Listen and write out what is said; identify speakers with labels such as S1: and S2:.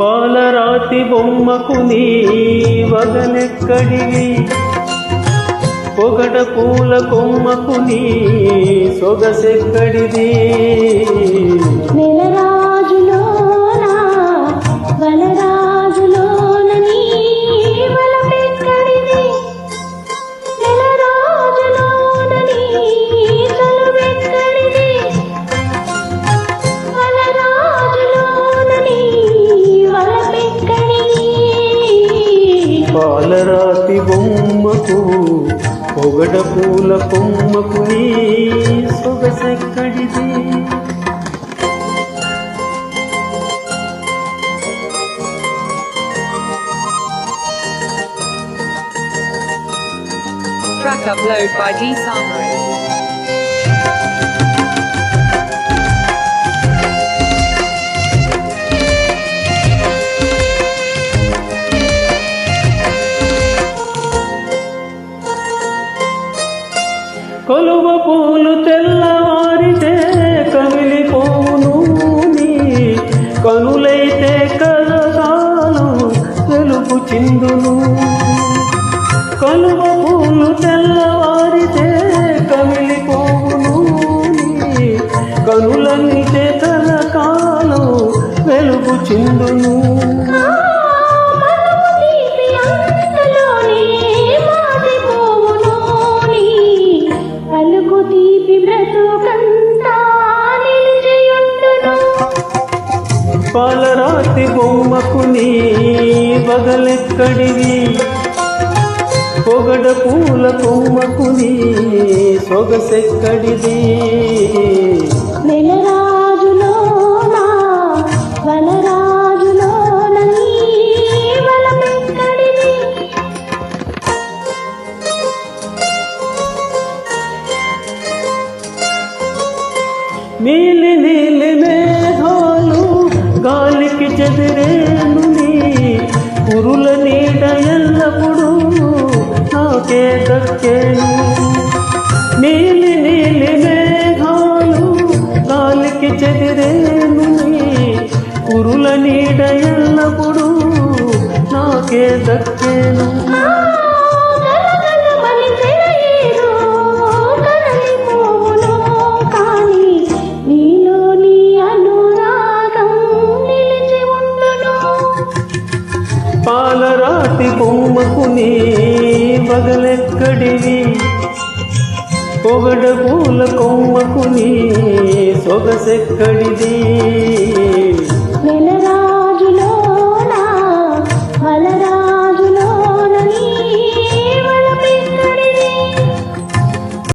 S1: పాలరాతి బొమ్మకు నీ వగలెక్కడివి, పొగడ పూల కొమ్మకు నీ సొగసెక్కడిది.
S2: నెలరాజులోనా వలరాజులోన నీ వలపెక్కడిది, నెలరాజులోన నీ చలువెక్కడిది, వలరాజులోన నీ వలపెక్కడిది.
S1: పాలరాతి బొమ్మకు పొగడ పూల కొమ్మకు నీ సొగసెక్కడిది.
S3: Track upload by D Samri.
S1: కొలువ పూలు తెల్లవారితే కమిలిపోవును నీ కనులైతే కలకాలం వెలుగు చిందును. కలువ పూలు తెల్లవారితే కమిలిపోవును నీ కనులైతే కలకాలం వెలుగు చిందును. పాలరాతి బొమ్మకు నీ వగలెక్కడివి, పొగడ పూల కొమ్మకు నీ సొగసెక్కడిది.
S2: నెలరాజులోనా వలరాజులోన నీ వలపెక్కడిది.
S1: నీలి నీలి మేఘాలు గాలికి చెదిరేను నీ కురుల నీడ ఎల్లప్పుడు నాకే దక్కేను. నీలి నీలి మేఘాలు గాలికి చెదిరేను నీ కురుల నీడ ఎల్లప్పుడు నాకే దక్కేను. పాలరాతి బొమ్మకు నీ వగలెక్కడివి, పొగడ పూల కొమ్మకు నీ సొగసెక్కడిది.